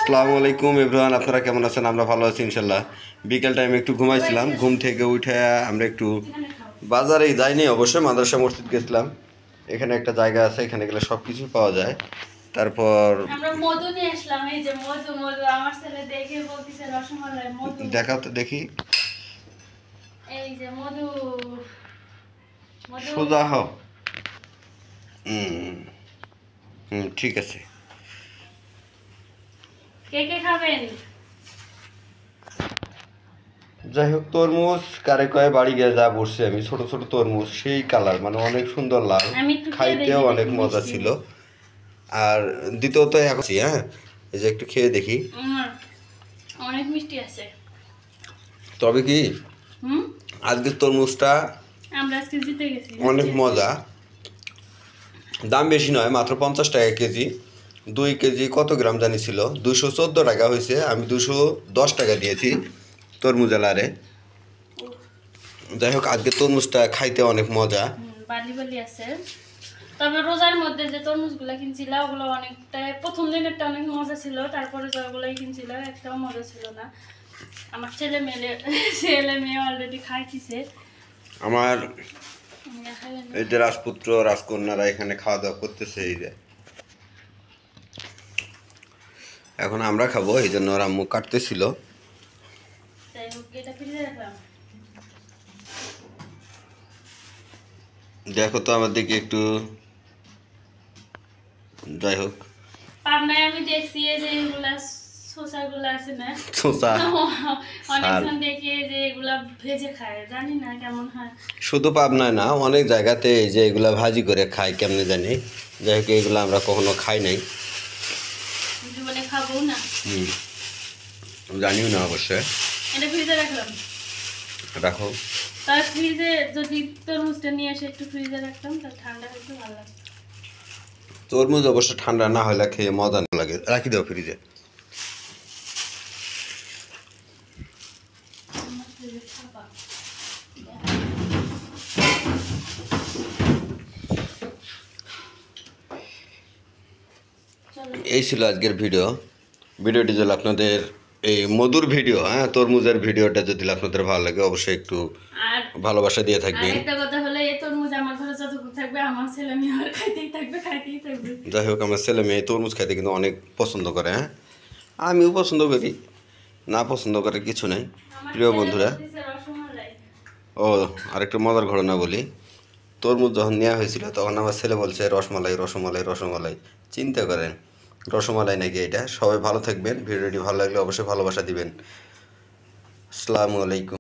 আসসালামু আলাইকুম এভরিওয়ান, আপনারা কেমন আছেন? আমরা ভালো আছি ইনশাল্লাহ। বিকেল টাইমে একটু ঘুমাইছিলাম, ঘুম থেকে উঠে আমরা একটু বাজারেই যাইনি, অবশ্যই মাদ্রাসা মসজিদ গেছিলাম। এখানে একটা জায়গা আছে, এখানে গেলে সব কিছু পাওয়া যায়। তারপর আমরা মধু নিয়ে আসলাম, এই যে মধু মধু আমার ছেলে দেখে বলতেছে রসমালাই মধু। দেখাও তো দেখি। এই যে মধু মধু সোজা হও। ঠিক আছে। কে কে খাবেন? যাই হোক, তরমুজ কারে কয়ে বাড়ি গিয়ে যা বসছি আমি, ছোট ছোট তরমুজ, সেই কালার, মানে অনেক সুন্দর লাল, আমি একটু খেয়ে খাইতেও দেখি, অনেক দেখি মজা মিষ্টি। ছিল। আর দ্বিতীয়ত এখন হ্যাঁ, এই যে একটু খেয়ে দেখি। অনেক মিষ্টি আছে। তবে কি হুম, আজকের তরমুজটা আমরা আজকে জিতে গেছি। অনেক মজা। দাম বেশি নয়, মাত্র 50 টাকা কেজি। 2 কেজি কত গ্রাম জানি ছিল, 214 টাকা হয়েছে। আমি 210 টাকা দিয়েছি তরমুজ আলারে। যাই হোক, আজকে তরমুজটা খাইতে অনেক মজা। বালি বালি আছে। তবে রোজার মধ্যে যে তরমুজগুলো কিনছিলাম ওগুলো অনেকটা, প্রথম দিনেরটা অনেক মজা ছিল, তারপরে যেগুলোই কিনছিলাম একটাও মজা ছিল না। আমার ছেলে মেয়ে অলরেডি খাইছে। আমার এই যে রাজপুত্র রাজকন্যারা এখানে খাওয়া দাওয়া করতেছে, এই যে এখন আমরা খাবো, এই জন্য ওরা মুখ কাটতেছিল। যাই হোক, এটা ফ্রিজে রাখলাম। দেখো তো আমার দিকে একটু। যাই হোক, পাবনায় আমি দেখছি যে এগুলা শসাগুলা আছে না, শসা অনেকজন দেখি যে এগুলা ভেজে খায়, জানি না কেমন হয়। শুধু পাবনায় না, অনেক জায়গাতে এই যে এগুলা ভাজি করে খায়, কেমনে জানি। যাই হোক, এগুলো আমরা কখনো খাই নাই, জীবনে খাবো না। জানিও না অবশ্যই। এটা ফ্রিজে রাখলাম। রাখো। তার ফ্রিজে যদি তরমুজটা নিয়ে এসে একটু ফ্রিজে রাখতাম, তার ঠান্ডা হইতে ভালো লাগতো। তরমুজ অবশ্য ঠান্ডা না হলে খেয়ে মজা না লাগে, রাখি দাও ফ্রিজে। এই ছিল আজকের ভিডিওটি যদি আপনাদের, এই মধুর ভিডিও, হ্যাঁ তরমুজের ভিডিওটা যদি আপনাদের ভালো লাগে অবশ্যই একটু ভালোবাসা দিয়ে থাকবেন। একটা কথা হলো, এই তরমুজ আমার ঘরে যতক্ষণ থাকবে আমার ছেলে মেয়ে আর খাইতেই থাকবে। যাই হোক, আমার ছেলে মেয়ে তরমুজ খাইতে কিন্তু অনেক পছন্দ করে। হ্যাঁ, আমিও পছন্দ করি, না পছন্দ করে কিছু নাই। প্রিয় বন্ধুরা, ও আরেকটা মজার ঘটনা বলি। তরমুজ যখন নেওয়া হয়েছিল তখন আমার ছেলে বলছে রসমালাই রসমালাই রসমালাই। চিন্তা করেন, রসমালাই নাকি এটা। সবাই ভালো থাকবেন, ভিডিওটি ভালো লাগলে অবশ্যই ভালোবাসা দিবেন। আসসালামু আলাইকুম।